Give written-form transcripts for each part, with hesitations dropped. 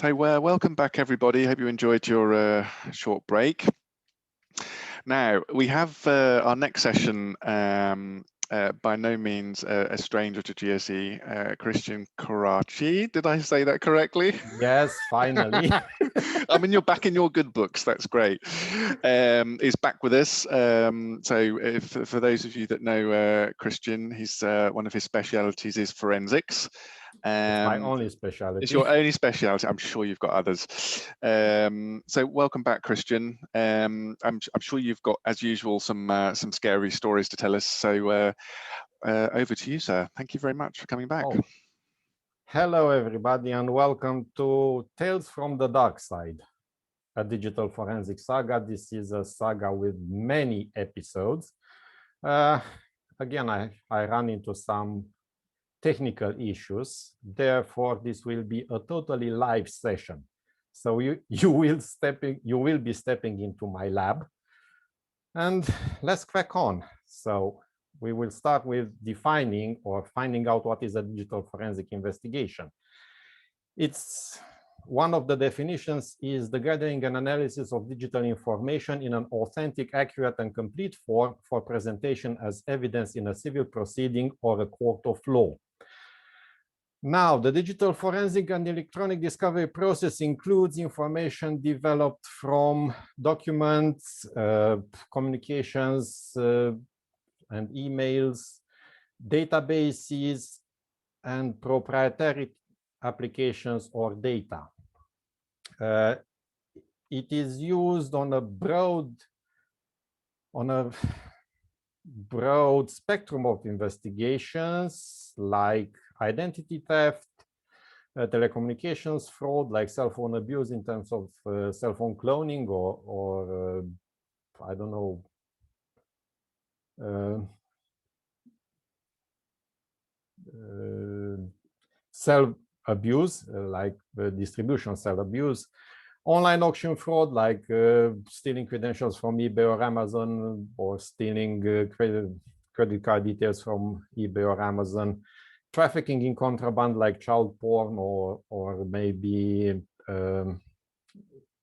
So welcome back, everybody. Hope you enjoyed your short break. Now, we have our next session, by no means a stranger to GSE, Cristian Coraci. Did I say that correctly? Yes, finally. I mean, you're back in your good books. That's great. Is back with us. So for those of you that know Cristian, he's one of his specialities is forensics. It's my only specialty. It's your only specialty. I'm sure you've got others. So welcome back, Cristian. I'm sure you've got, as usual, some scary stories to tell us. So over to you, sir. Thank you very much for coming back. Oh. Hello, everybody, and welcome to Tales from the Dark Side, a digital forensic saga. This is a saga with many episodes. Again, I ran into some technical issues. Therefore, this will be a totally live session. So you will be stepping into my lab, and let's crack on. So we will start with defining or finding out what is a digital forensic investigation. It's one of the definitions is the gathering and analysis of digital information in an authentic, accurate, and complete form for presentation as evidence in a civil proceeding or a court of law. Now, the digital forensic and electronic discovery process includes information developed from documents, communications, and emails, databases, and proprietary applications or data. It is used on a broad spectrum of investigations like identity theft, telecommunications fraud, like cell phone abuse in terms of cell phone cloning or I don't know, cell abuse, like distribution cell abuse, online auction fraud, like stealing credentials from eBay or Amazon, or stealing credit card details from eBay or Amazon, trafficking in contraband, like child porn, or maybe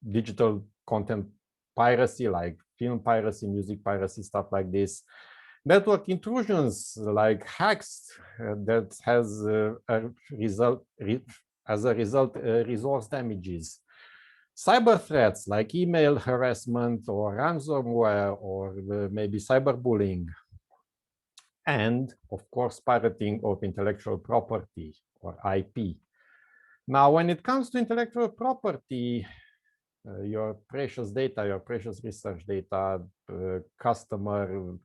digital content piracy, like film piracy, music piracy, stuff like this. Network intrusions, like hacks that has as a result resource damages. Cyber threats like email harassment or ransomware or maybe cyberbullying. And of course, pirating of intellectual property or IP. Now, when it comes to intellectual property, your precious data, your precious research data, customer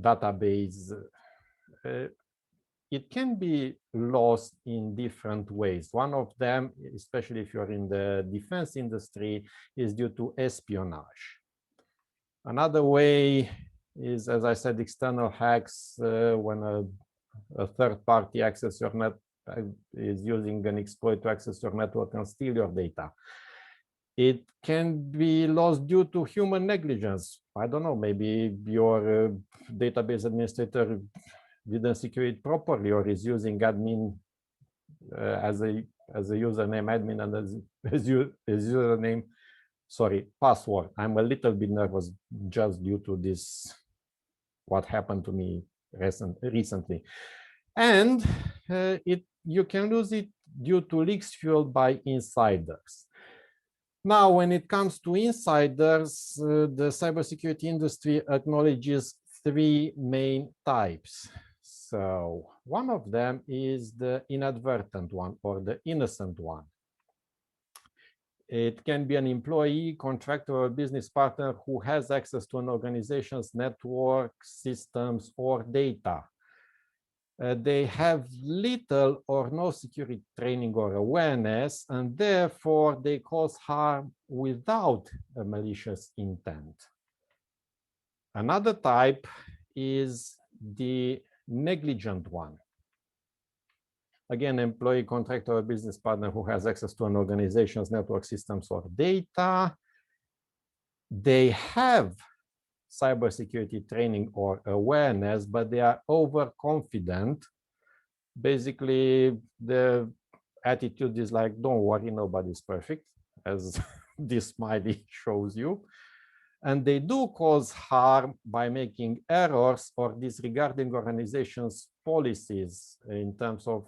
database, it can be lost in different ways. One of them, especially if you're in the defense industry, is due to espionage. Another way is, as I said, external hacks, when a third party access your net is using an exploit to access your network and steal your data. It can be lost due to human negligence. I don't know, maybe your database administrator didn't secure it properly, or is using admin as a username admin and as username, sorry, password. I'm a little bit nervous just due to this, what happened to me recently. And you can lose it due to leaks fueled by insiders. Now, when it comes to insiders, the cybersecurity industry acknowledges three main types. So one of them is the inadvertent one, or the innocent one. It can be an employee, contractor, or business partner who has access to an organization's network, systems, or data. They have little or no security training or awareness, and therefore they cause harm without a malicious intent. Another type is the negligent one. Again, employee, contractor, or business partner who has access to an organization's network, systems, or data. They have cybersecurity training or awareness, but they are overconfident. Basically, attitude is like, don't worry, nobody's perfect, as this smiley shows you. And they do cause harm by making errors or disregarding organizations' policies in terms of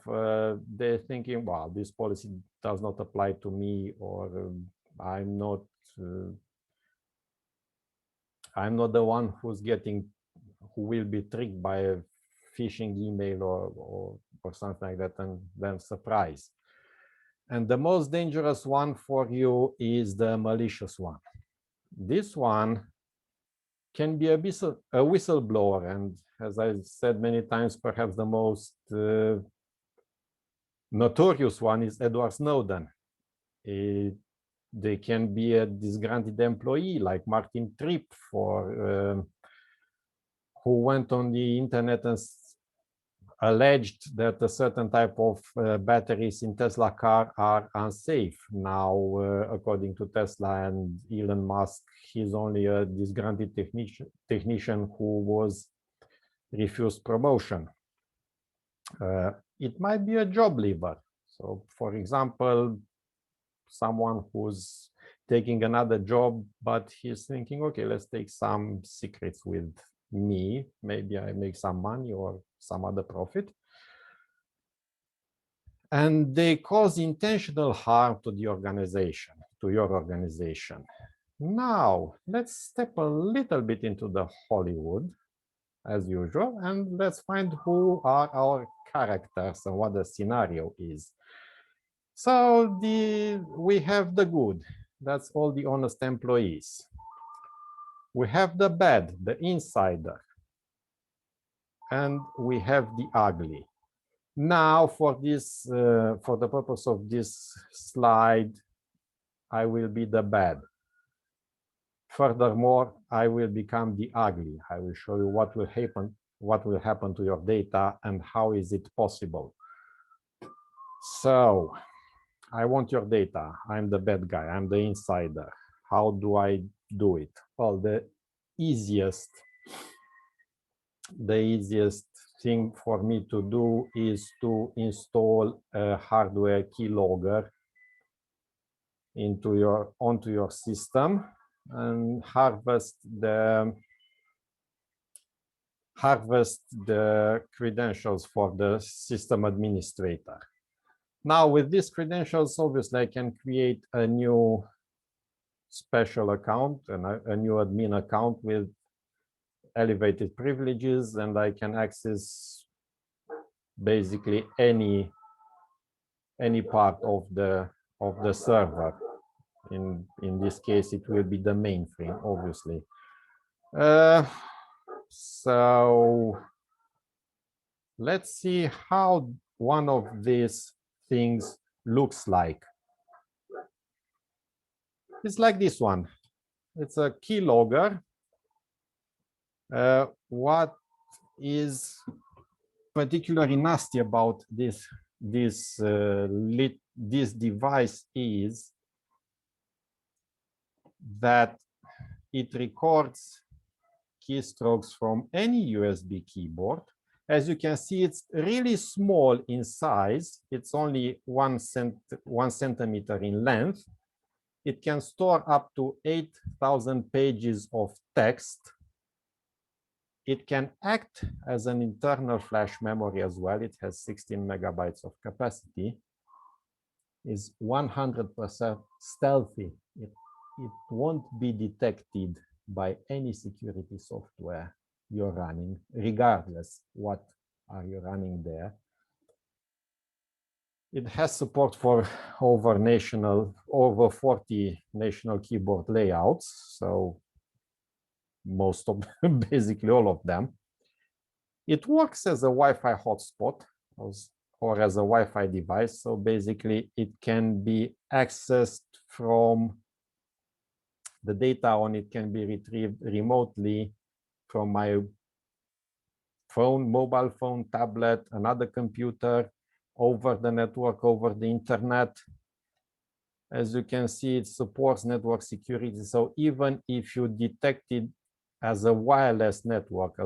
they're thinking, well, this policy does not apply to me, or I'm not the one who will be tricked by a phishing email or something like that, and then surprise. And the most dangerous one for you is the malicious one. This one can be a whistleblower, and as I said many times, perhaps the most notorious one is Edward Snowden. They can be a disgruntled employee like Martin Tripp, who went on the internet and alleged that a certain type of batteries in Tesla car are unsafe. Now, according to Tesla and Elon Musk, he's only a disgruntled technician who was refused promotion. It might be a job leaver. So, for example, someone who's taking another job, but he's thinking, okay, let's take some secrets with me. Maybe I make some money or some other profit. And they cause intentional harm to the organization, to your organization. Now, let's step a little bit into the Hollywood, as usual, and let's find who are our characters and what the scenario is. So we have the good, that's all the honest employees. We have the bad, the insider, and we have the ugly. Now, for the purpose of this slide, I will be the bad. Furthermore, I will become the ugly. I will show you what will happen to your data and how is it possible. So, I want your data. I'm the bad guy. I'm the insider. How do I do it? Well, the easiest thing for me to do is to install a hardware keylogger onto your system and harvest the credentials for the system administrator. Now, with these credentials, obviously, I can create a new special account and a new admin account with elevated privileges, and I can access basically any part of the server. In this case, it will be the mainframe, obviously. So let's see how one of these things looks like. It's like this one. It's a keylogger. What is particularly nasty about this device is that it records keystrokes from any USB keyboard. As you can see, it's really small in size. It's only 1 centimeter in length. It can store up to 8,000 pages of text. It can act as an internal flash memory as well. It has 16 megabytes of capacity. It's 100% stealthy. It won't be detected by any security software you're running, regardless what are you running there. It has support for over 40 national keyboard layouts, so most of them, basically all of them. It works as a Wi-Fi hotspot or as a Wi-Fi device, so basically it can be accessed from the data on it can be retrieved remotely from my phone, mobile phone, tablet, another computer, over the network, over the internet. As you can see, it supports network security. So even if you detect it as a wireless network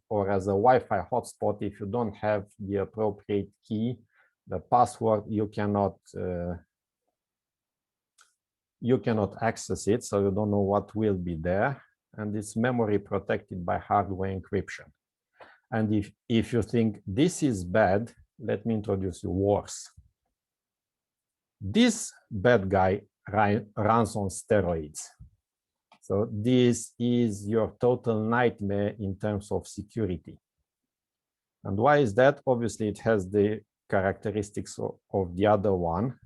or as a Wi-Fi hotspot, if you don't have the appropriate key, the password, you cannot access it, so you don't know what will be there. And it's memory protected by hardware encryption. And if you think this is bad, let me introduce you worse. This bad guy runs on steroids. So this is your total nightmare in terms of security. And why is that? Obviously, it has the characteristics of the other one.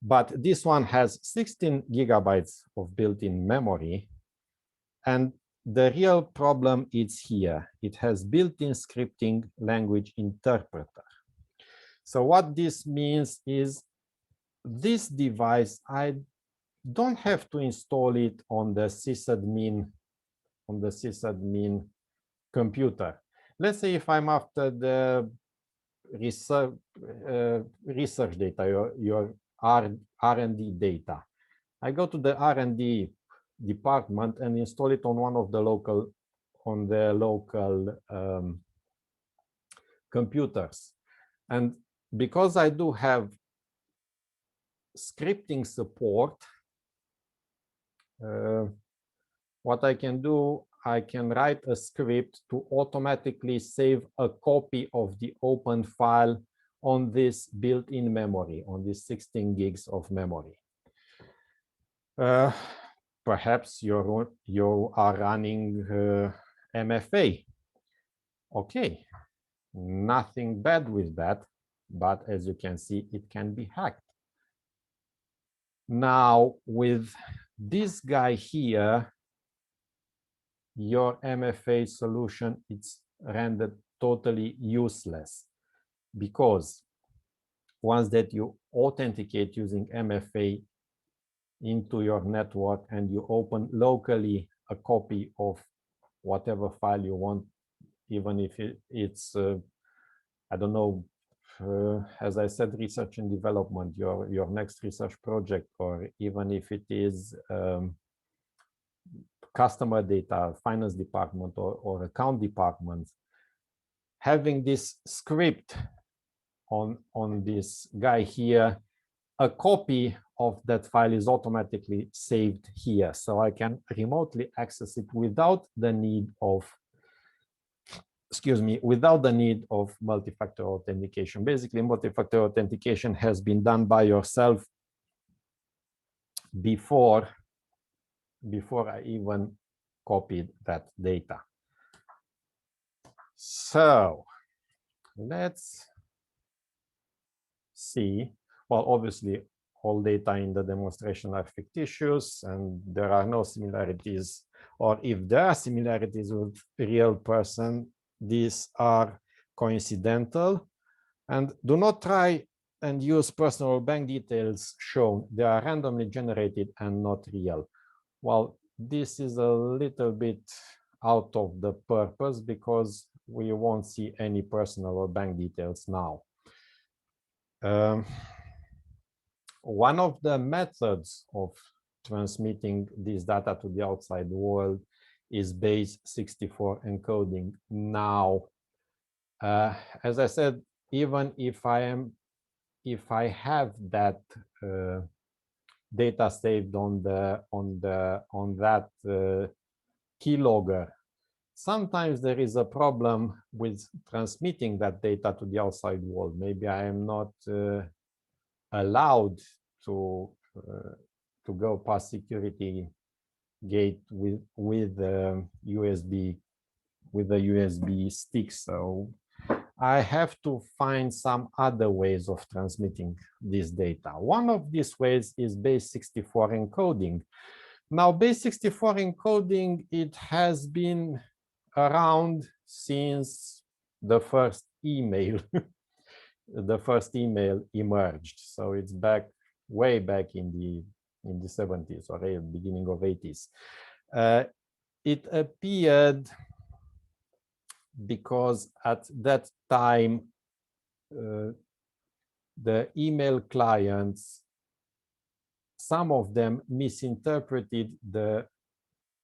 But this one has 16 gigabytes of built-in memory. And the real problem is here. It has built-in scripting language interpreter. So what this means is this device, I don't have to install it on the sysadmin computer. Let's say if I'm after the research data, your R&D data, I go to the R&D department and install it on one of the local computers. And because I do have scripting support, what I can do, I can write a script to automatically save a copy of the open file on this built-in memory, on this 16 gigs of memory. Perhaps you are running MFA. Okay, nothing bad with that, but as you can see, it can be hacked. Now, with this guy here, your MFA solution is rendered totally useless, because once that you authenticate using MFA into your network and you open locally a copy of whatever file you want, even if it's I don't know, as I said, research and development, your next research project, or even if it is customer data, finance department, or account department, having this script on this guy here, a copy of that file is automatically saved here. So I can remotely access it without the need of, without the need of multi-factor authentication. Basically, multi-factor authentication has been done by yourself before I even copied that data. So let's see. Well, obviously, all data in the demonstration are fictitious, and there are no similarities, or if there are similarities with a real person, these are coincidental. And do not try and use personal bank details shown. They are randomly generated and not real. Well, this is a little bit out of the purpose, because we won't see any personal or bank details now. One of the methods of transmitting this data to the outside world is Base64 encoding. Now, as I said, even if I have that data saved on that keylogger, sometimes there is a problem with transmitting that data to the outside world. Maybe I am not allowed to go past security gate with the USB stick. So I have to find some other ways of transmitting this data. One of these ways is Base64 encoding. Now, Base64 encoding, it has been around since the first email the first email emerged. So it's way back in the 70s or beginning of 80s. It appeared because at that time, the email clients, some of them misinterpreted the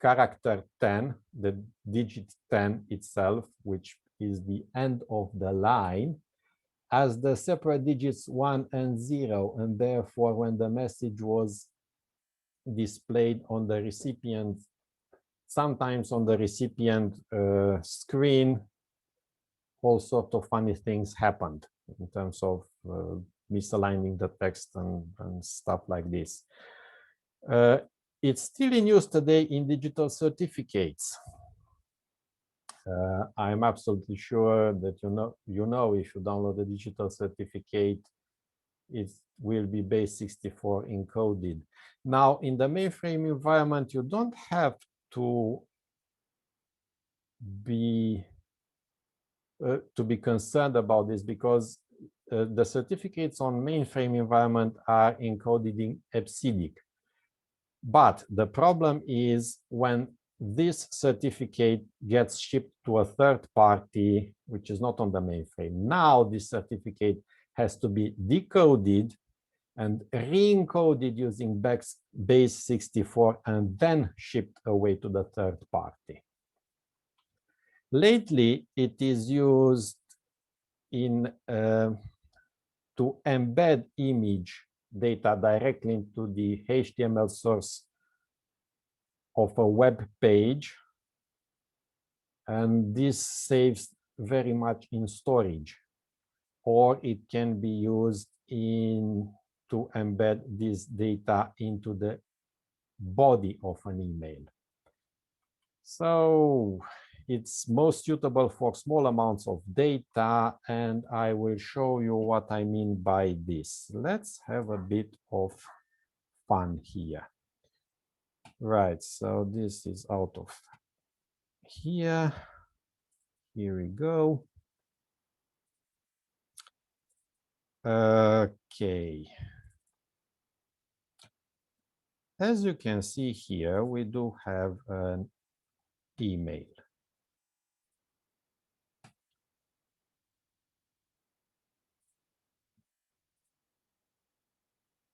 character 10, the digit 10 itself, which is the end of the line, as the separate digits 1 and 0, and therefore when the message was displayed on the recipient, sometimes on the recipient screen, all sorts of funny things happened in terms of misaligning the text and stuff like this. It's still in use today in digital certificates. I'm absolutely sure that you know if you download a digital certificate, it will be Base64 encoded. Now, in the mainframe environment, you don't have to be concerned about this, because the certificates on mainframe environment are encoded in EBCDIC. But the problem is when this certificate gets shipped to a third party, which is not on the mainframe. Now this certificate has to be decoded and re-encoded using Base64 and then shipped away to the third party. Lately, it is used in to embed image data directly into the HTML source of a web page, and this saves very much in storage. Or it can be used to embed this data into the body of an email. So it's most suitable for small amounts of data, and I will show you what I mean by this. Let's have a bit of fun here. Right, so this is out of here. Here we go. Okay. As you can see here, we do have an email.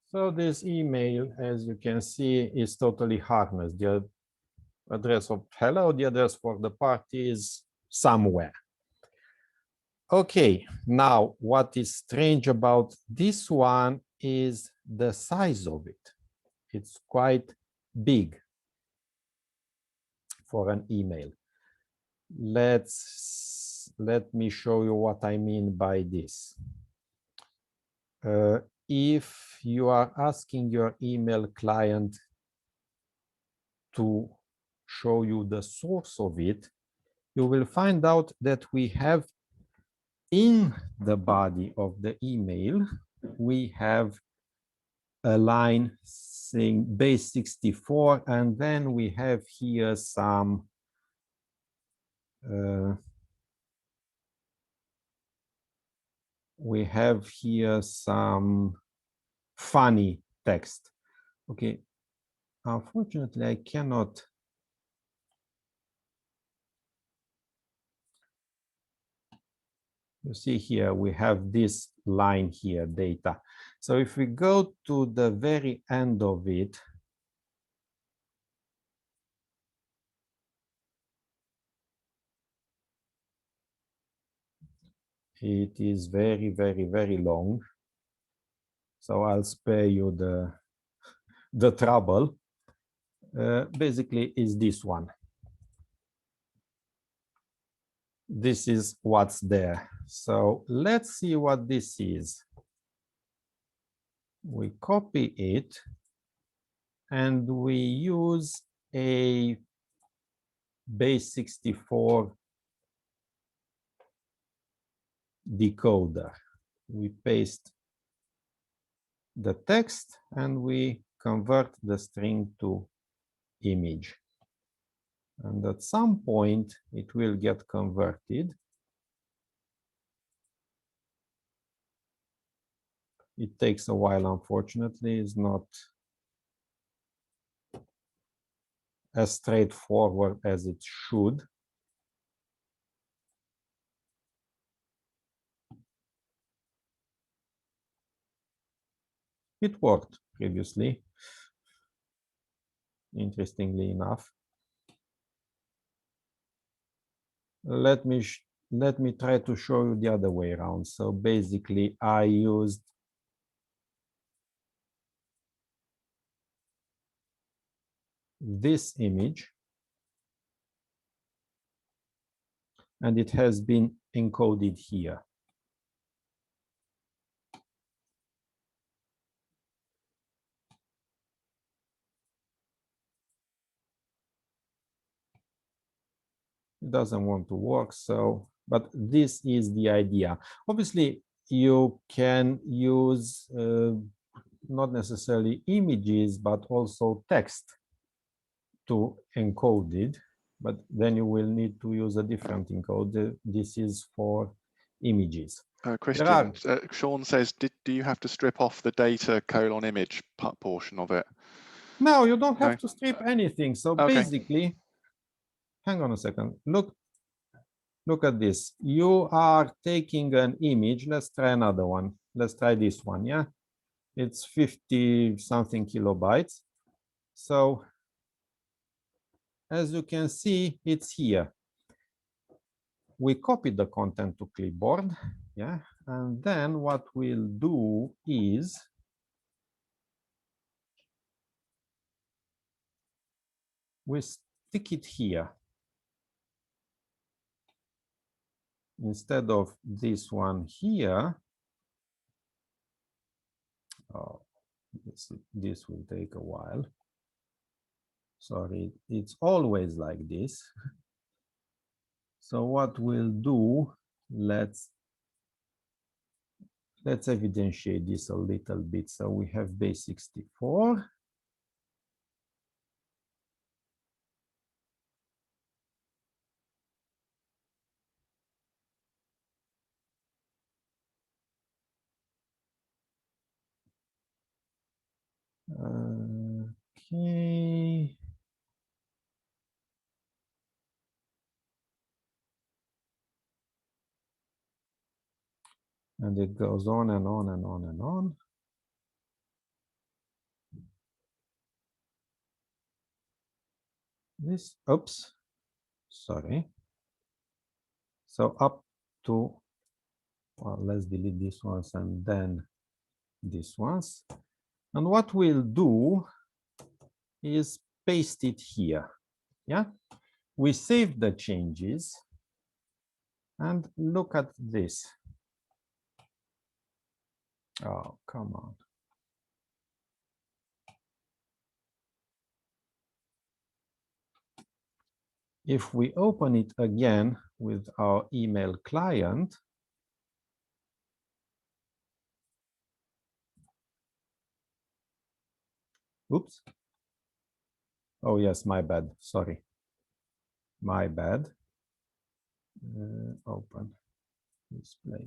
So this email, as you can see, is totally harmless. The address of hello, the address for the party is somewhere. Okay, now what is strange about this one is the size of it. It's quite big for an email. Let me show you what I mean by this. If you are asking your email client to show you the source of it, you will find out that we have in the body of the email, we have a line saying Base64, and then we have here some funny text. Okay, unfortunately, I cannot. You see here, we have this line here, data. So if we go to the very end of it, it is very, very, very long. So I'll spare you the trouble. Basically, is this one. This is what's there. So let's see what this is. We copy it and we use a Base64 decoder. We paste the text and we convert the string to image. And at some point, it will get converted. It takes a while, unfortunately. It's not as straightforward as it should. It worked previously, interestingly enough. Let me let me try to show you the other way around. So basically, I used this image, and it has been encoded here. It doesn't want to work, so, but this is the idea. Obviously, you can use not necessarily images, but also text to encode it, but then you will need to use a different encoder. This is for images. Cristian, Sean says, do you have to strip off the data :image portion of it? No, you don't have to strip anything. So basically, hang on a second. Look at this. You are taking an image. Let's try another one. Let's try this one. Yeah, it's 50 something kilobytes. So as you can see, it's here. We copied the content to clipboard. Yeah, and then what we'll do is we stick it here. Instead of this one here, oh, this will take a while. Sorry, it's always like this. So what we'll do, let's evidentiate this a little bit. So we have Base64. Okay. And it goes on and on and on and on. This, oops, sorry. So up to, well, let's delete these ones and then these ones. And what we'll do is paste it here. Yeah, we save the changes and look at this. Oh, come on. If we open it again with our email client, oops. Oh, yes, my bad. Sorry. My bad. Open, display.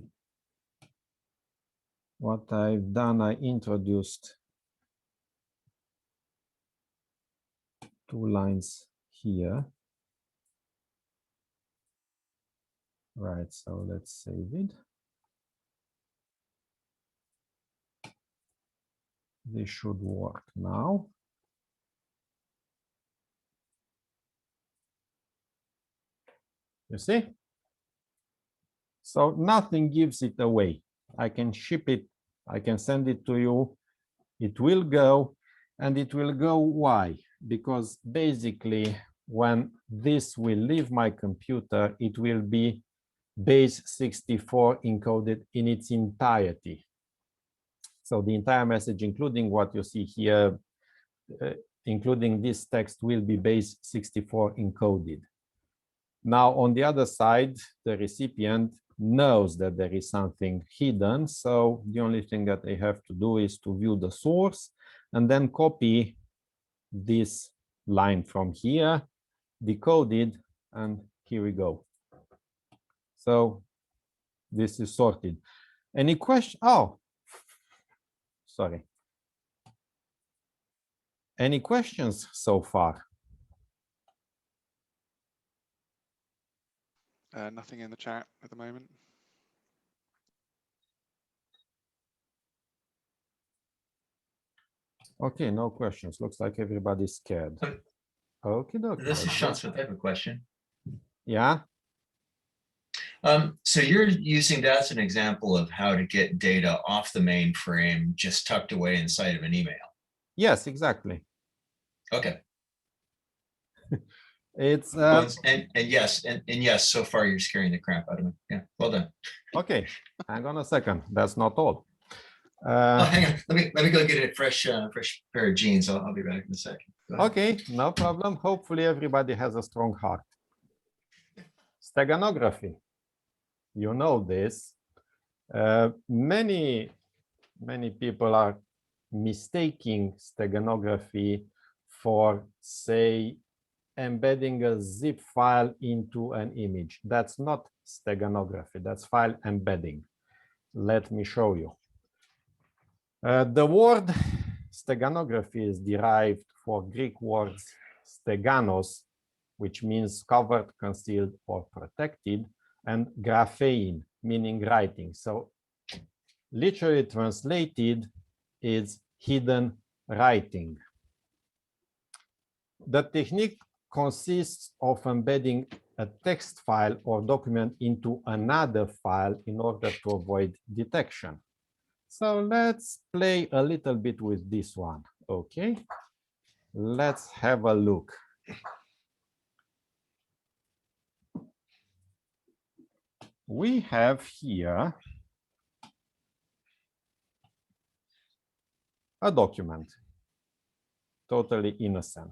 What I've done, I introduced 2 lines here. Right, so let's save it. This should work now. You see? So nothing gives it away. I can ship it, I can send it to you. It will go, and it will go why? Because basically when this will leave my computer, it will be Base64 encoded in its entirety. So the entire message, including what you see here, including this text, will be Base64 encoded. Now, on the other side, the recipient knows that there is something hidden. So the only thing that they have to do is to view the source and then copy this line from here, decode it, and here we go. So this is sorted. Any question? Oh, sorry. Any questions so far? Nothing in the chat at the moment. Okay, no questions. Looks like everybody's scared. Okay, This is Sean Smith. I have a question. Yeah. So you're using that as an example of how to get data off the mainframe just tucked away inside of an email. Yes, exactly. Okay. It's and yes, and yes, so far you're scaring the crap out of me. Yeah, well done. okay. Hang on a second. That's not all. Oh, hang on. Let me go get a fresh pair of jeans. I'll be back in a second. Okay, no problem. Hopefully everybody has a strong heart. Steganography. You know this. Many people are mistaking steganography for, say, embedding a zip file into an image. That's not steganography, that's file embedding. Let me show you. The word steganography is derived for Greek words steganos, which means covered, concealed, or protected, and graphein, meaning writing. So literally translated is hidden writing. The technique consists of embedding a text file or document into another file in order to avoid detection. So let's play a little bit with this one, okay? Let's have a look. We have here a document, totally innocent.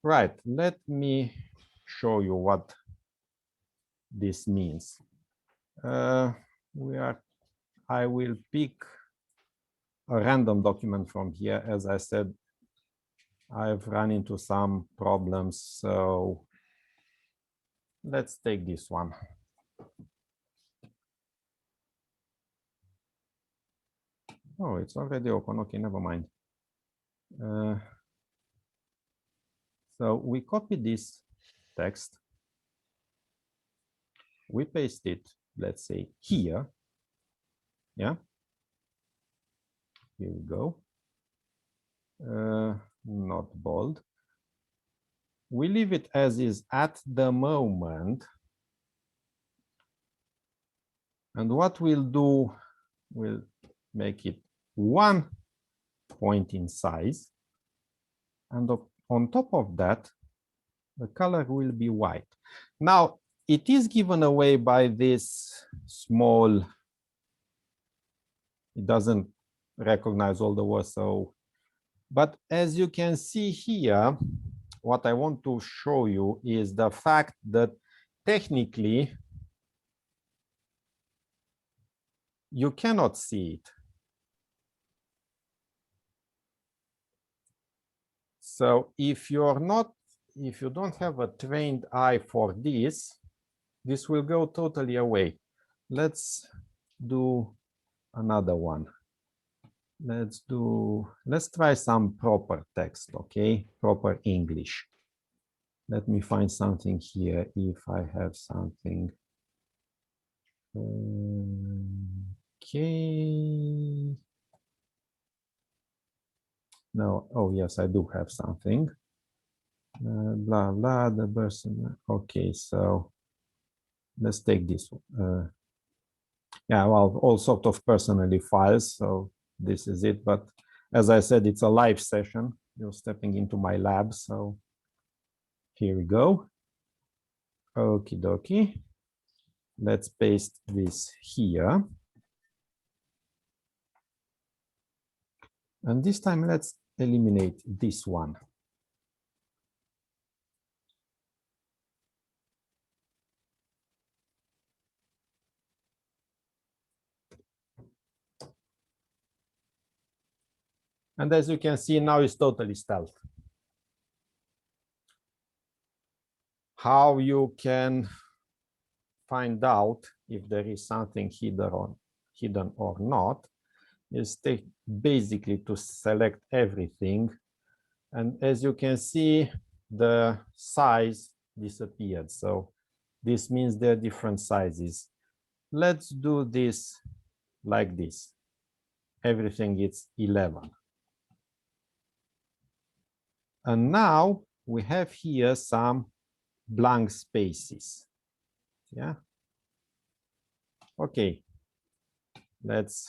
Right, let me show you what this means. I will pick a random document from here. As I said, I've run into some problems, so let's take this one. Oh, it's already open. Okay, never mind. So we copy this text, we paste it, let's say here. Yeah, here we go. Not bold. We leave it as is at the moment. And what we'll do, we'll make it 1 point in size. And on top of that, the color will be white. Now, it is given away by this small, it doesn't recognize all the words. So, but as you can see here, what I want to show you is the fact that technically you cannot see it. So if you don't have a trained eye for this will go totally away. Let's do another one. Let's try some proper text, okay? Proper English. Let me find something here if I have something. Okay. No, oh yes, I do have something. Blah, blah, the person. Okay, so let's take this one. Yeah, well, all sorts of personally files, so this is it. But as I said, it's a live session. You're stepping into my lab, so here we go. Okie dokie. Let's paste this here. And this time, let's eliminate this one. And as you can see, now it's totally stealth. How you can find out if there is something hidden or not is basically to select everything. And as you can see, the size disappeared. So this means there are different sizes. Let's do this like this. Everything is 11. And now we have here some blank spaces. Yeah. Okay, let's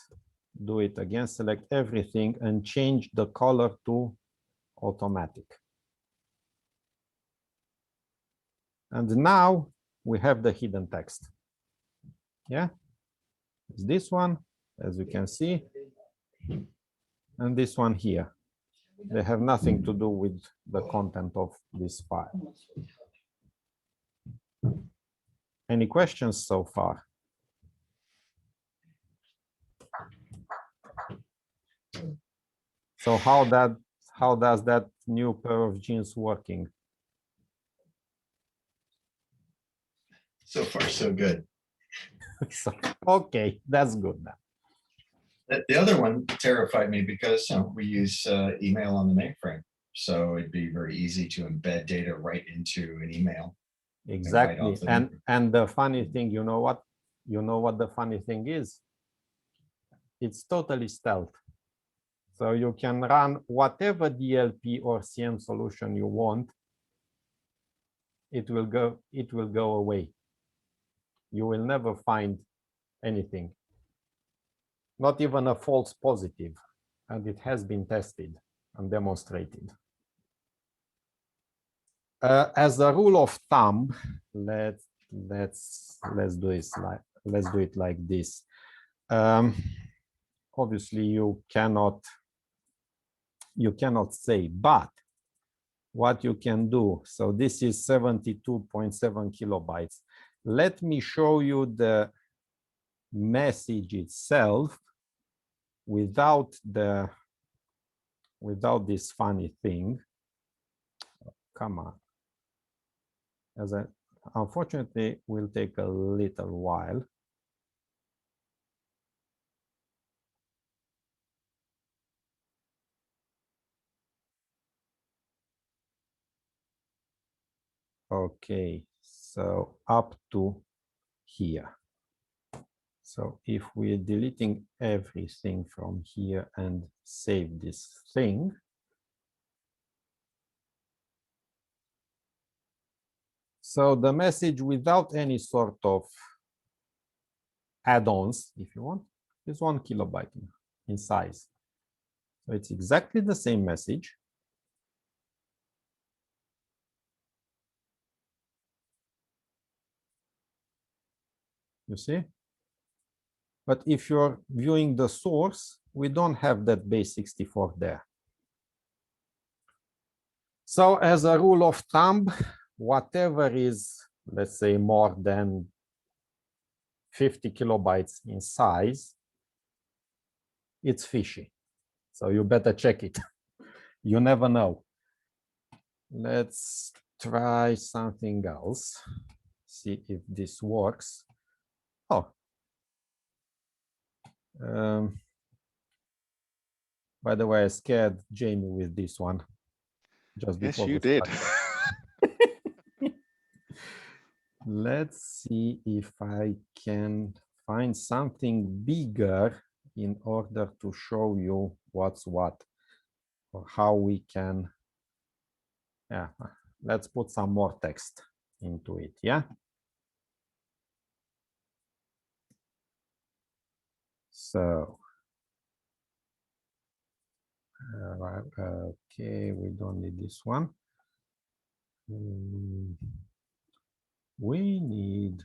do it again. Select everything and change the color to automatic. And now we have the hidden text. Yeah, it's this one, as you can see, and this one here. They have nothing to do with the content of this file. Any questions so far? So how does that new pair of jeans working? So far, so good. So, okay, that's good then. The other one terrified me because we use email on the mainframe. So it'd be very easy to embed data right into an email. Exactly. And the funny thing, you know what the funny thing is? It's totally stealth. So you can run whatever DLP or CM solution you want. It will go away. You will never find anything. Not even a false positive. And it has been tested and demonstrated. As a rule of thumb, let's do it like this. Obviously, you cannot say, but what you can do. So this is 72.7 kilobytes. Let me show you the message itself without this funny thing. Come on. Unfortunately, will take a little while. Okay, so up to here. So if we're deleting everything from here and save this thing, so the message without any sort of add-ons, if you want, is 1 kilobyte in size. So it's exactly the same message. You see? But if you're viewing the source, we don't have that base64 there. So as a rule of thumb, whatever is, let's say, more than 50 kilobytes in size, it's fishy. So you better check it. You never know. Let's try something else. See if this works. Oh. By the way, I scared Jamie with this one. Just before. Yes, you did. Let's see if I can find something bigger in order to show you what's what, or how we can. Yeah, let's put some more text into it. Yeah. So, okay, we don't need this one. We need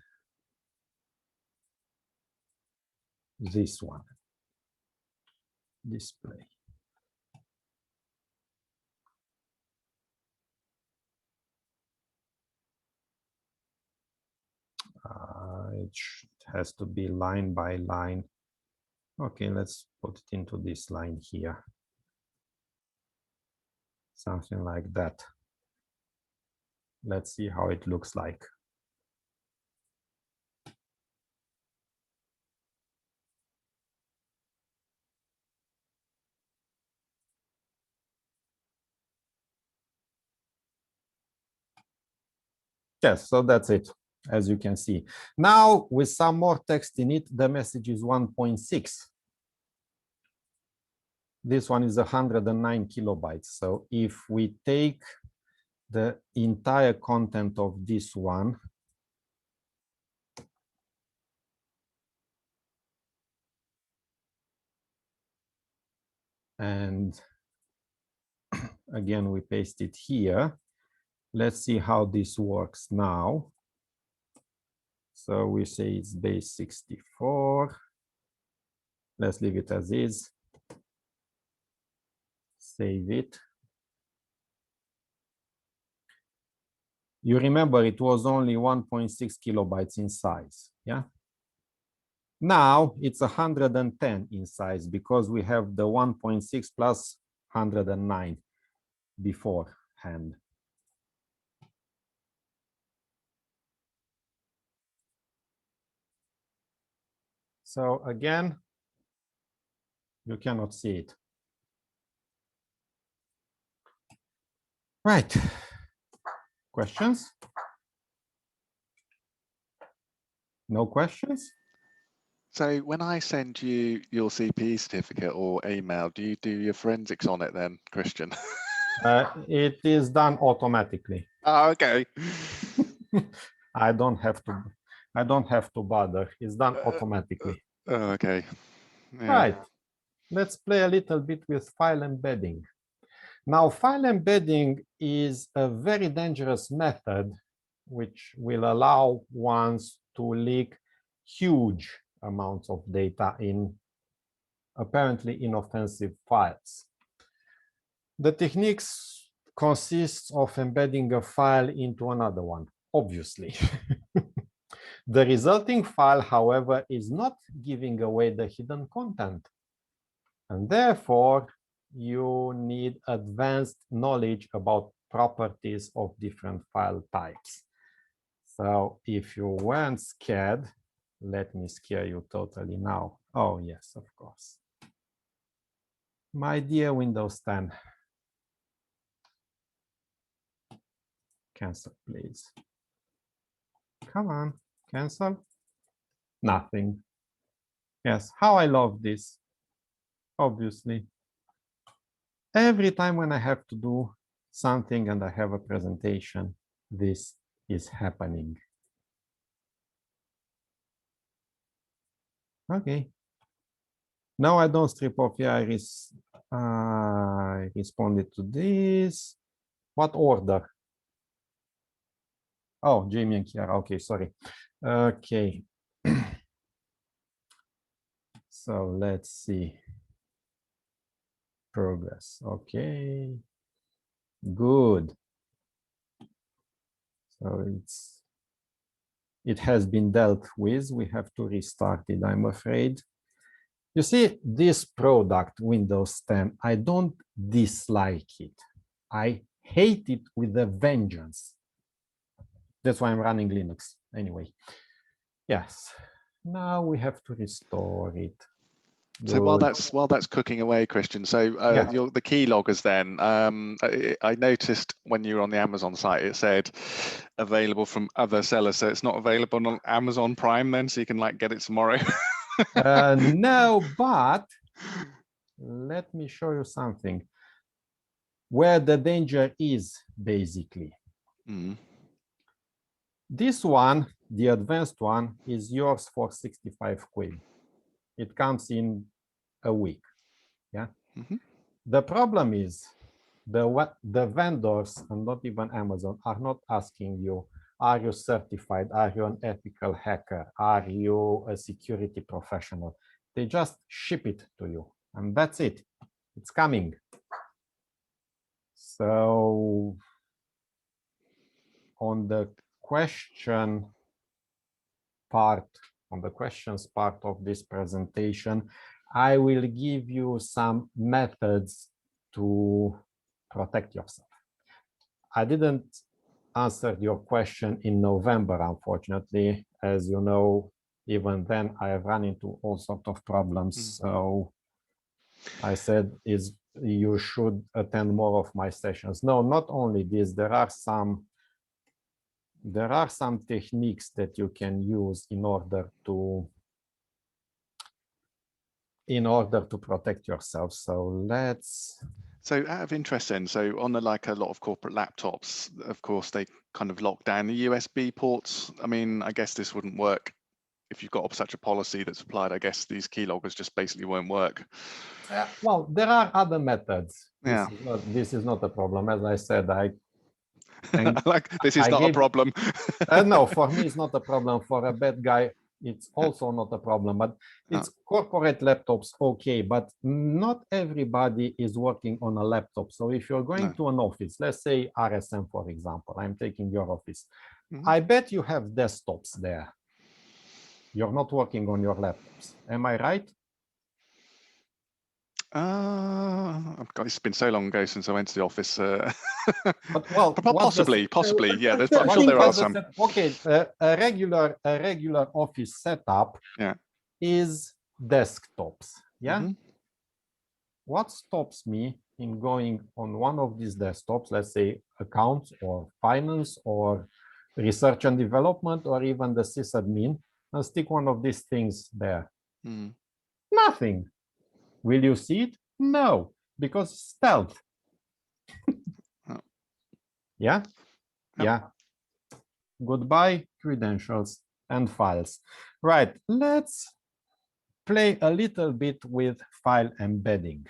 this one. Display. It has to be line by line. Okay, let's put it into this line here. Something like that. Let's see how it looks like. Yes, so that's it, as you can see. Now, with some more text in it, the message is 1.6. This one is 109 kilobytes. So if we take the entire content of this one, And again, we paste it here. Let's see how this works now. So we say it's Base64. Let's leave it as is. Save it. You remember it was only 1.6 kilobytes in size, yeah? Now it's 110 in size because we have the 1.6 plus 109 beforehand. So again, you cannot see it. Right. Questions? No questions? So when I send you your CPE certificate or email, do you do your forensics on it then, Cristian? It is done automatically. Oh, okay. I don't have to bother. It's done automatically. Oh, okay. Yeah. Right. Let's play a little bit with file embedding. Now, file embedding is a very dangerous method which will allow ones to leak huge amounts of data in apparently inoffensive files. The techniques consist of embedding a file into another one, obviously. The resulting file, however, is not giving away the hidden content. And therefore, you need advanced knowledge about properties of different file types. So if you weren't scared, let me scare you totally now. Oh, yes, of course. My dear Windows 10. Cancel, please. Come on, cancel. Nothing. Yes, how I love this. Obviously. Every time when I have to do something and I have a presentation, this is happening. Okay. Now I don't strip off. Yeah, I responded to this. What order? Oh, Jamie and Kiara. Okay, sorry. Okay. So let's see. Progress. Okay. Good. So it has been dealt with. We have to restart it, I'm afraid. You see, this product, Windows 10, I don't dislike it. I hate it with a vengeance. That's why I'm running Linux anyway. Yes. Now we have to restore it. So while that's cooking away, Cristian, so Yeah. the keyloggers then, I noticed when you were on the Amazon site, it said available from other sellers. So it's not available on Amazon Prime then, so you can like get it tomorrow. No, but let me show you something. Where the danger is, basically. Mm. This one, the advanced one, is yours for 65 quid. It comes in a week. Yeah. Mm-hmm. The problem is the vendors, and not even Amazon, are not asking you, are you certified? Are you an ethical hacker? Are you a security professional? They just ship it to you, and that's it. It's coming. So on the questions part of this presentation, I will give you some methods to protect yourself. I didn't answer your question in November, unfortunately. As you know, even then I have run into all sorts of problems. So I said you should attend more of my sessions. No, not only this, there are some techniques that you can use in order to protect yourself. So So out of interest then, so on a lot of corporate laptops, of course, they kind of lock down the USB ports. I mean, I guess this wouldn't work if you've got such a policy that's applied, I guess these keyloggers just basically won't work. Well, there are other methods. Yeah. This is not a problem. As I said, Like, this is not a problem. no, for me, it's not a problem. For a bad guy, it's also not a problem. But it's corporate laptops, okay. But not everybody is working on a laptop. So if you're going to an office, let's say RSM, for example, I'm taking your office. I bet you have desktops there. You're not working on your laptops. Am I right? It's been so long ago since I went to the office. But, well, possibly, yeah. I'm sure there are some. Okay, a regular office setup is desktops. Yeah. What stops me in going on one of these desktops, let's say accounts or finance or research and development or even the sysadmin, and stick one of these things there? Nothing. Will you see it? No, because stealth. Yeah. Goodbye credentials and files. Right, let's play a little bit with file embedding.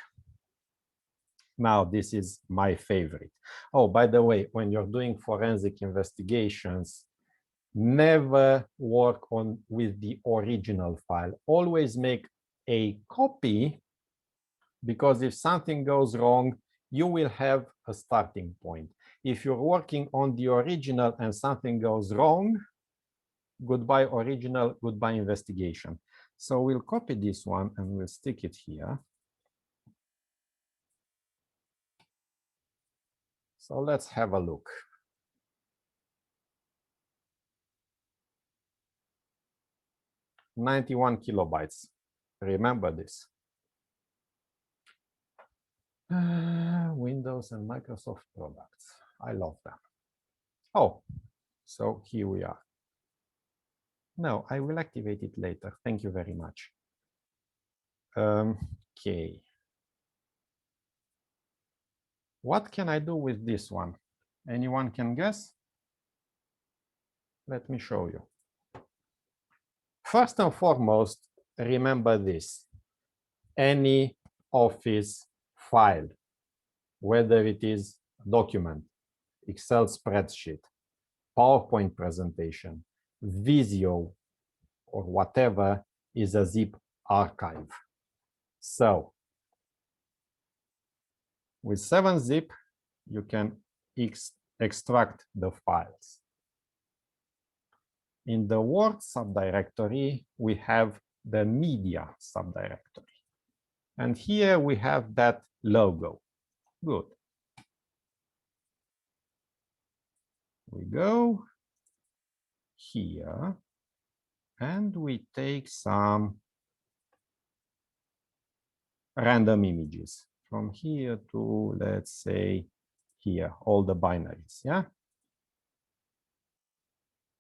Now, this is my favorite. Oh, by the way, when you're doing forensic investigations, never work with the original file. Always make a copy, because if something goes wrong, you will have a starting point. If you're working on the original and something goes wrong, goodbye original, goodbye investigation. So we'll copy this one and we'll stick it here. So let's have a look. "91 kilobytes. Remember this. Windows and Microsoft products. I love them. Oh, so here we are. No, I will activate it later. Thank you very much. Okay. What can I do with this one? Anyone can guess? Let me show you. First and foremost, remember this. Any Office file, whether it is a document, Excel spreadsheet, PowerPoint presentation, Visio, or whatever, is a zip archive. So with 7-zip, you can extract the files. In the Word subdirectory, we have the media subdirectory. And here we have that logo. Good. We go here and we take some random images from here to, let's say, here, all the binaries, yeah?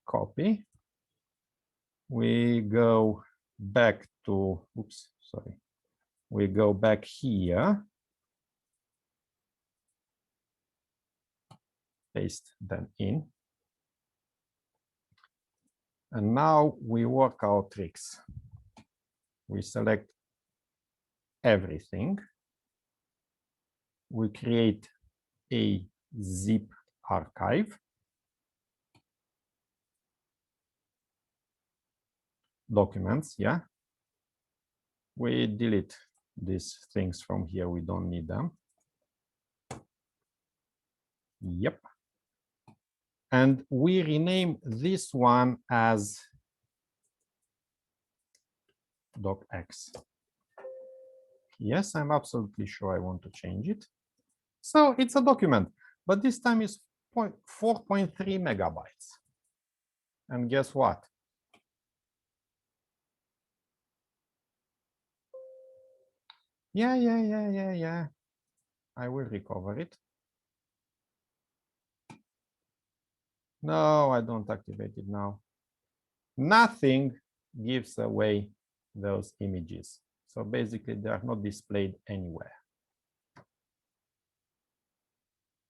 Copy. We go back to, oops, sorry. We go back here. Paste them in. And now we work our tricks. We select everything. We create a zip archive. Documents, yeah. We delete these things from here. We don't need them. Yep. And we rename this one as docx. Yes, I'm absolutely sure I want to change it. So it's a document, but this time it's 4.3 megabytes. And guess what? Yeah. I will recover it. No, I don't activate it now. Nothing gives away those images. So basically, they are not displayed anywhere.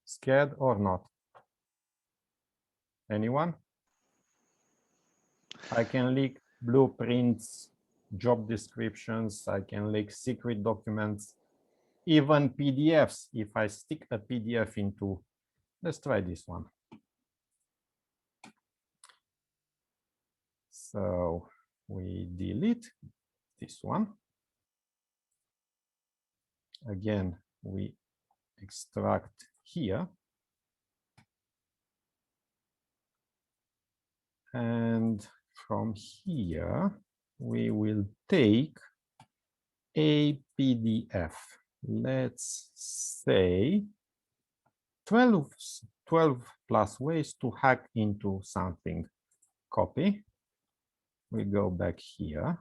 Scared or not? Anyone? I can blueprints, job descriptions. I can link secret documents, even PDFs. If I stick a PDF into, let's try this one. So we delete this one. Again, we extract here. And from here, we will take a PDF. Let's say 12 plus ways to hack into something. Copy. We go back here.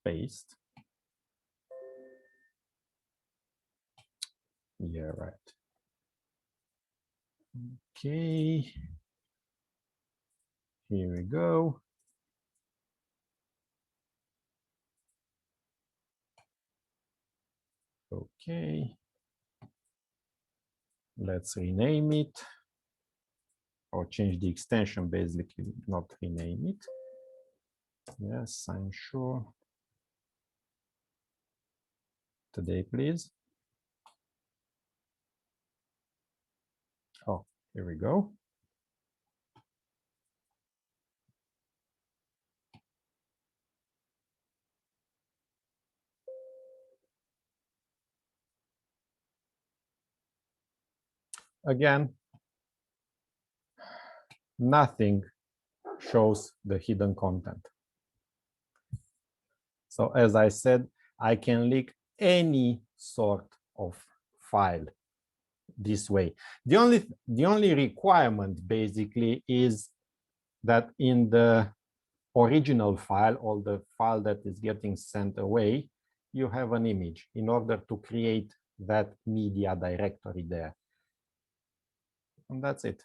Paste. Yeah, right. Okay. Here we go. Okay. Let's rename it or change the extension, basically, not rename it. Yes, I'm sure. Today, please. Oh, here we go. Again, nothing shows the hidden content. So as I said, I can link any sort of file this way. The only requirement basically is that in the original file, or the file that is getting sent away, you have an image in order to create that media directory there. And that's it.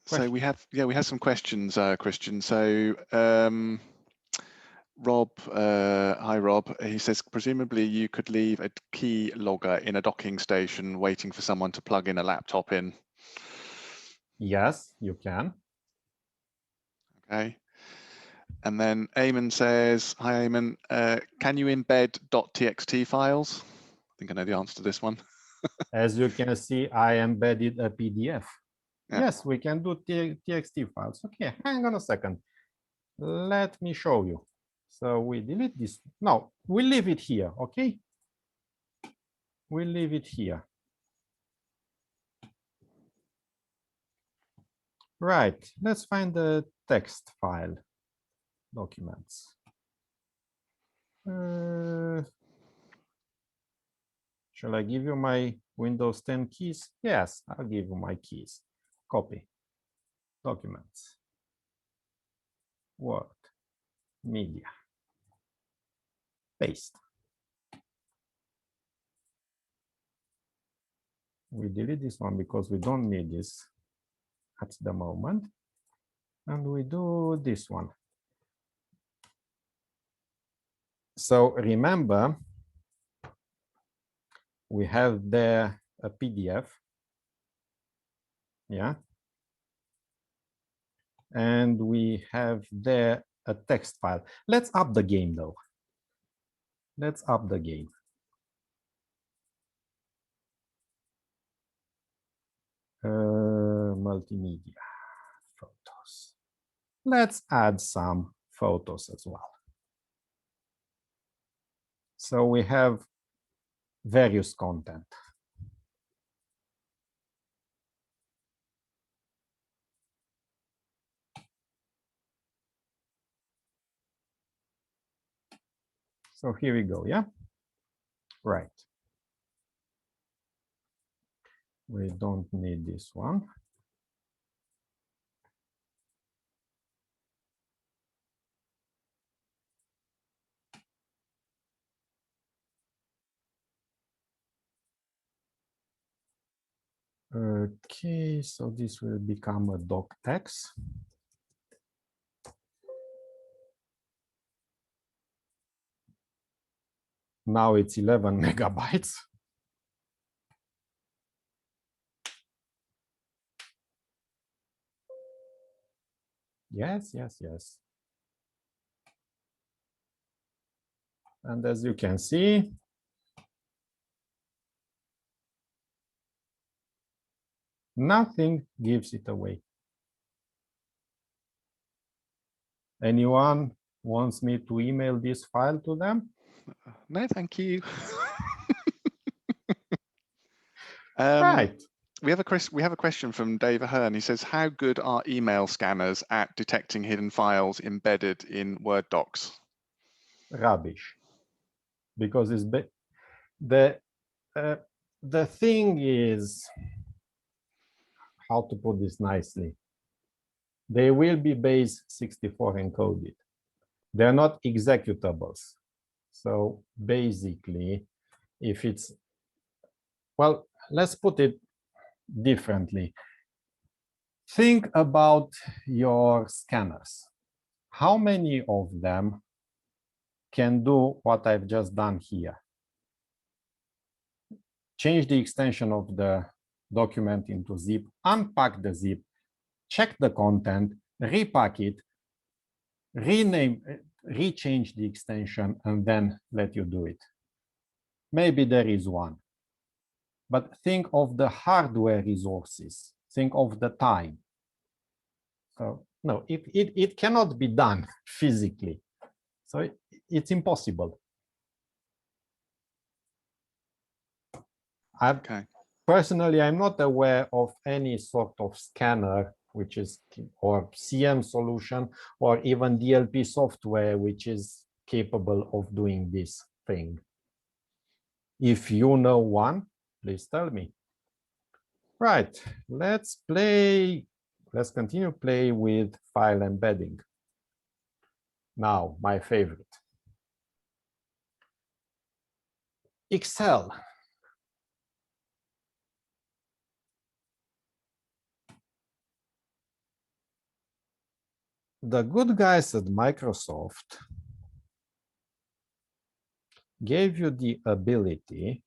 So we have some questions, Cristian. So Rob, hi Rob. He says presumably you could leave a keylogger in a docking station waiting for someone to plug in a laptop in. Yes, you can. Okay. And then Eamon says, hi Eamon, can you embed .txt files? I think I know the answer to this one. As you can see, I embedded a PDF. Yeah. Yes, we can do TXT files. Okay, hang on a second. Let me show you. So we delete this. No, we leave it here, okay? We leave it here. Right, let's find the text file documents. Shall I give you my Windows 10 keys? Yes, I'll give you my keys. Copy, documents, Word, media, paste. We delete this one because we don't need this at the moment. And we do this one. So remember, we have there a PDF. Yeah. And we have there a text file. Let's up the game though. Let's up the game. Multimedia, photos. Let's add some photos as well. So we have various content. So here we go, yeah? Right. We don't need this one. Okay, so this will become a doc text. Now it's 11 megabytes. Yes, yes, yes. And as you can see, nothing gives it away. Anyone wants me to email this file to them? No, thank you. Right. We have a question from Dave Ahern. He says, how good are email scanners at detecting hidden files embedded in Word docs? Rubbish. Because it's the thing is, how to put this nicely, they will be base64 encoded. They're not executables. So basically, if it's, well, let's put it differently. Think about your scanners. How many of them can do what I've just done here? Change the extension of the document into zip, unpack the zip, check the content, repack it, rename, rechange the extension, and then let you do it. Maybe there is one. But think of the hardware resources. Think of the time. So no, it cannot be done physically. So it's impossible. Personally, I'm not aware of any sort of scanner which is, or CM solution, or even DLP software which is capable of doing this thing. If you know one, please tell me. Right, let's continue play with file embedding. Now, my favorite. Excel. The good guys at Microsoft gave you the ability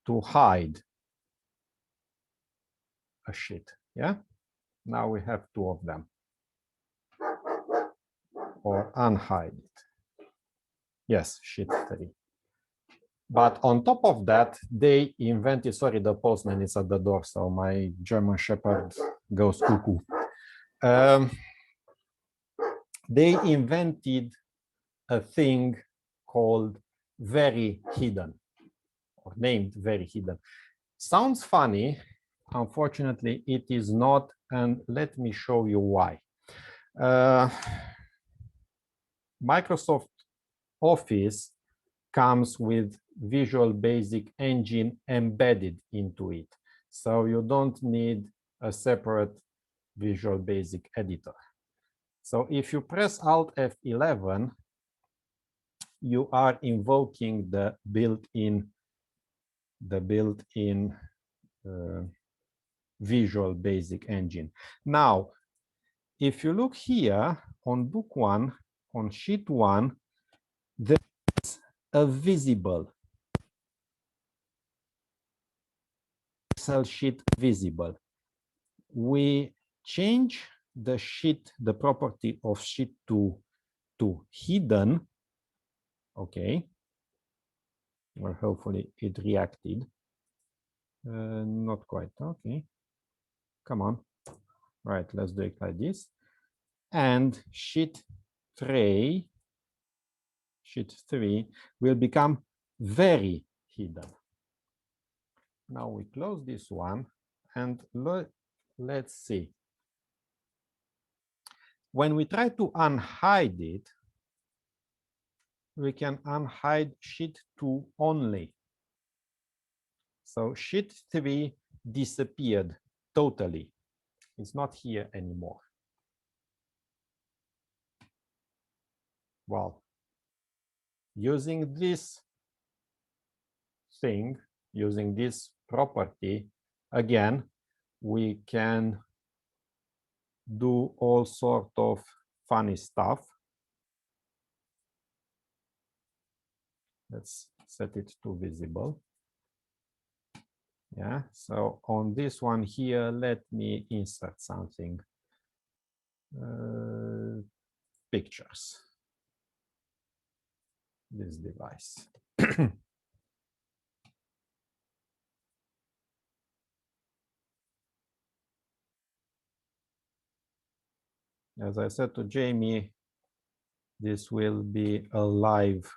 to hide a sheet, yeah? Now we have two of them. Or unhide it. Yes, sheet 3. But on top of that, they invented, sorry, the postman is at the door, so my German Shepherd goes cuckoo. They invented a thing called very hidden, or named very hidden. Sounds funny. Unfortunately, it is not, and let me show you why. Microsoft Office comes with Visual Basic Engine embedded into it. So you don't need a separate Visual Basic editor. So if you press Alt F11, you are invoking the built-in Visual Basic Engine. Now, if you look here on book 1, on sheet 1, there's a visible Excel sheet visible. We change the sheet, the property of sheet 2 to hidden. Okay. Well, hopefully it reacted. Not quite. Okay. Come on. Right, let's do it like this. And sheet 3 will become very hidden. Now we close this one and let's see. When we try to unhide it, we can unhide sheet 2 only. So sheet 3 disappeared totally. It's not here anymore. Well, using this thing, using this property, again, we can do all sort of funny stuff. Let's set it to visible. Yeah, so on this one here, let me insert something. Pictures. This device. As I said to Jamie, this will be a live.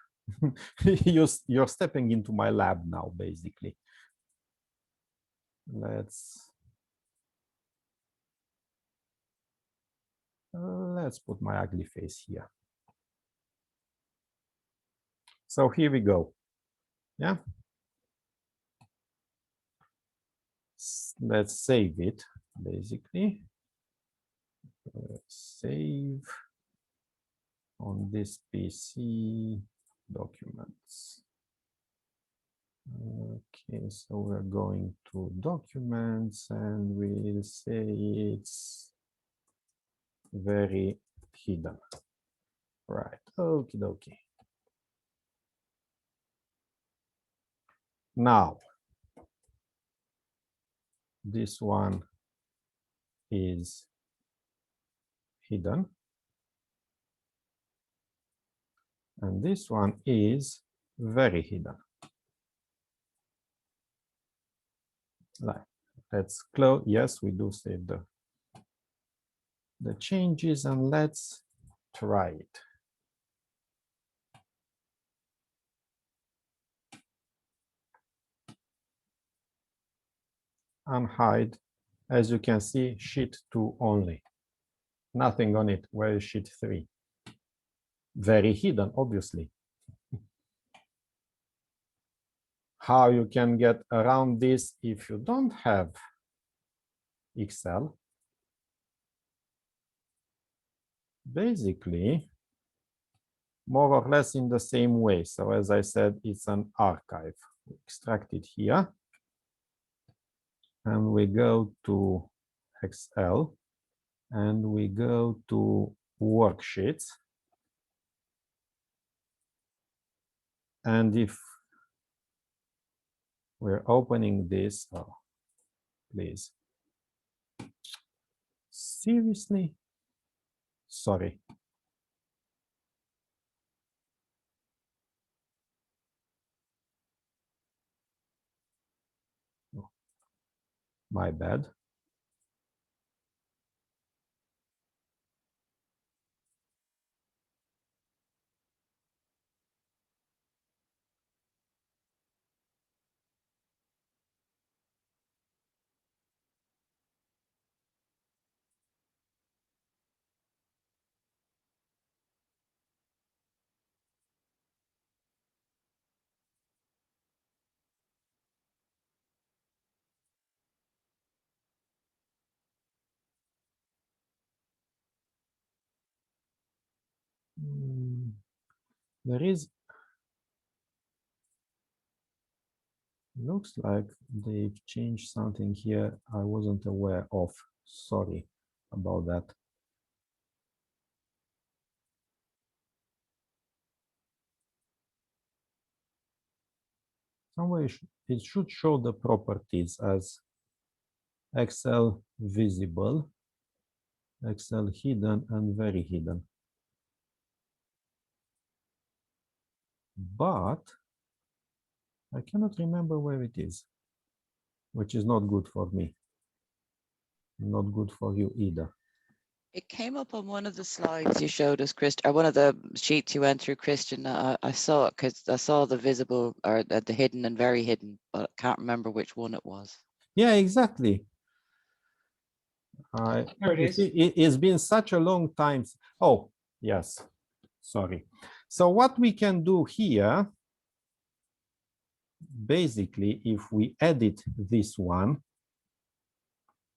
You're stepping into my lab now, basically. Let's put my ugly face here. So here we go. Yeah. Let's save it, basically. Save on this PC documents. Okay, so we're going to documents and we'll say it's very hidden. Right, okie dokie. Now, this one is hidden. And this one is very hidden. Let's close. Yes, we do save the changes, and let's try it. Unhide. As you can see, sheet 2 only. Nothing on it. Where is sheet 3? Very hidden, obviously. How you can get around this if you don't have Excel? Basically, more or less in the same way. So as I said, it's an archive. We extract it here. And we go to Excel. And we go to worksheets. And if we're opening this, oh, please. Seriously? Sorry. Oh, my bad. There is, looks like they've changed something here I wasn't aware of. Sorry about that. Somewhere it should show the properties as Excel visible, Excel hidden, and very hidden. But I cannot remember where it is, which is not good for me. Not good for you either. It came up on one of the slides you showed us, Chris, or one of the sheets you went through, Christian. I saw it because I saw the visible or the hidden and very hidden, but I can't remember which one it was. Yeah, exactly. There it is. It's been such a long time. Oh, yes. Sorry. So what we can do here, basically, if we edit this one,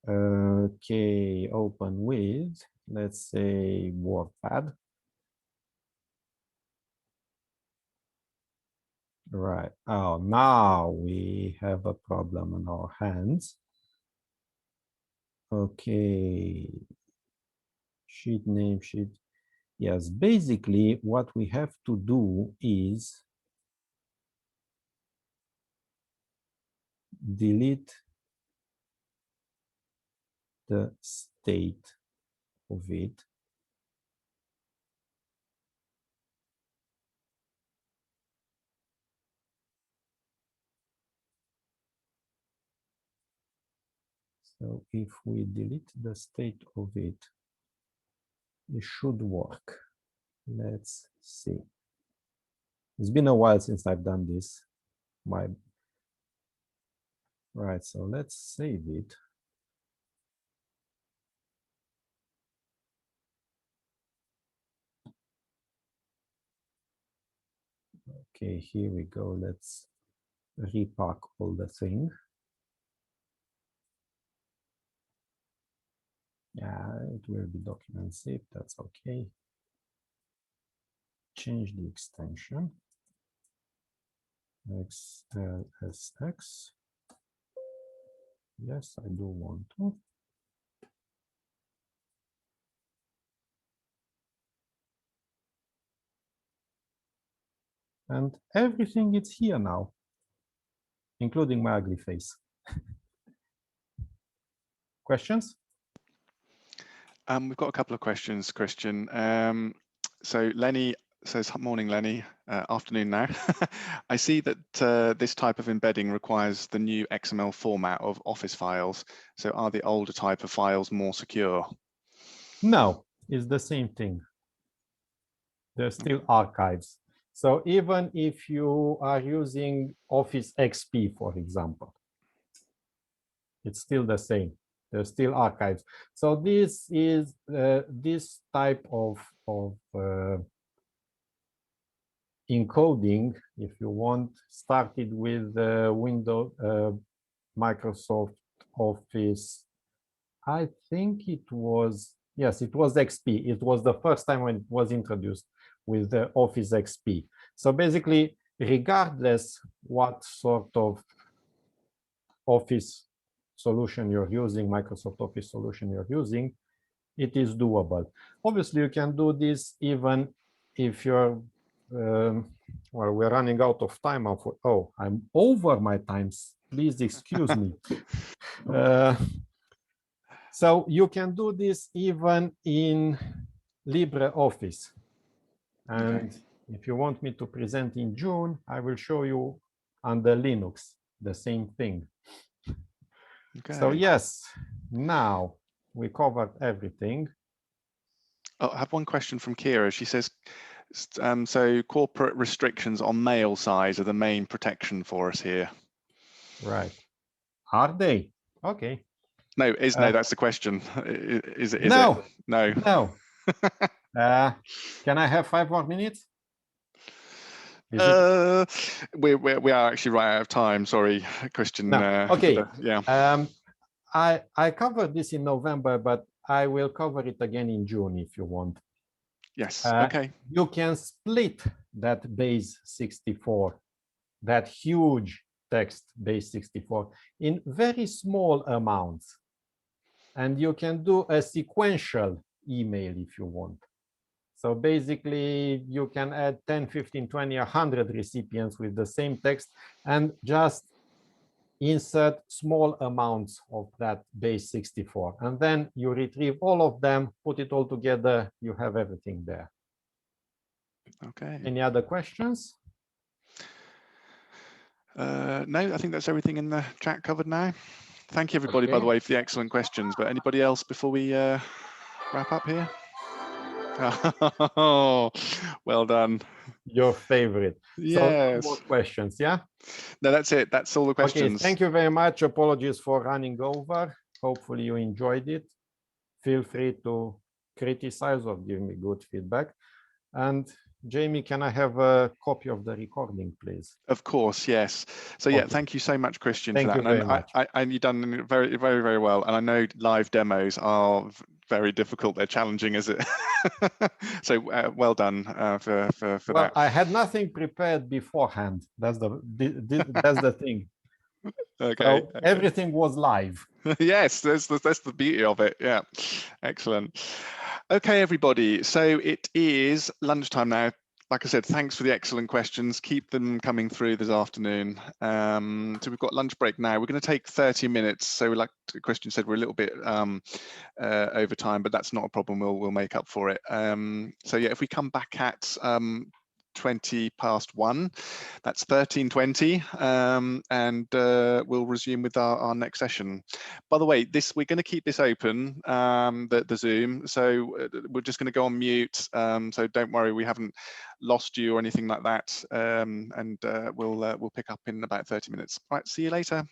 okay, open with, let's say, WordPad. Right. Oh, now we have a problem on our hands. Okay. Sheet name, sheet. Yes, basically what we have to do is delete the state of it, so if we delete the state of it, it should work. Let's see. It's been a while since I've done this. Right, so let's save it. Okay, here we go. Let's repack all the thing. Yeah, it will be document zip. That's okay. Change the extension. XLSX. Yes, I do want to. And everything is here now, including my ugly face. Questions? We've got a couple of questions, Cristian. So Lenny says, morning, Lenny, afternoon now. I see that this type of embedding requires the new XML format of Office files. So are the older type of files more secure? No, it's the same thing. They're still archives. So even if you are using Office XP, for example, it's still the same. They're still archives. So this is this type of encoding, if you want, started with Windows, Microsoft Office. I think it was, yes, it was XP. It was the first time when it was introduced with the Office XP. So basically, regardless what sort of Office solution you're using, Microsoft Office solution you're using, it is doable. Obviously, you can do this even if you're, well, we're running out of time. Oh, I'm over my times. Please excuse me. So you can do this even in LibreOffice. And if you want me to present in June, I will show you under Linux, the same thing. Okay. So yes, now we covered everything. Oh, I have one question from Kira. She says, so corporate restrictions on mail size are the main protection for us here. Right. Are they? Okay. No, no, that's the question. Is no, it? No. No. Can I have 5 more minutes? We are actually right out of time. Sorry, Cristian. No. Okay. Yeah. I covered this in November, but I will cover it again in June if you want. Yes. Okay. You can split that Base64, that huge text Base64, in very small amounts, and you can do a sequential email if you want. So basically, you can add 10, 15, 20, 100 recipients with the same text and just insert small amounts of that Base64. And then you retrieve all of them, put it all together, you have everything there. Okay. Any other questions? No, I think that's everything in the chat covered now. Thank you, everybody, by the way, for the excellent questions. But anybody else before we wrap up here? Oh, well done. Your favorite. Yes. So no more questions, yeah? No, that's it. That's all the questions. Okay, thank you very much. Apologies for running over. Hopefully you enjoyed it. Feel free to criticize or give me good feedback. And Jamie, can I have a copy of the recording, please? Of course, yes. So yeah, thank you so much, Cristian, for that. Thank you very much. And you've done very, very, very well. And I know live demos are very difficult. They're challenging, is it? So well done for that. I had nothing prepared beforehand. That's the thing. Okay. So everything was live. Yes, that's the beauty of it. Yeah, excellent. Okay, everybody. So it is lunchtime now. like I said, thanks for the excellent questions. Keep them coming through this afternoon. So we've got lunch break now. We're going to take 30 minutes. So like Cristian said, we're a little bit over time, but that's not a problem. We'll make up for it. So yeah, if we come back at 1:20, that's 13:20, and we'll resume with our next session. By the way, we're going to keep this open, the Zoom, so we're just going to go on mute, so don't worry, we haven't lost you or anything like that, and we'll pick up in about 30 minutes. Right, see you later.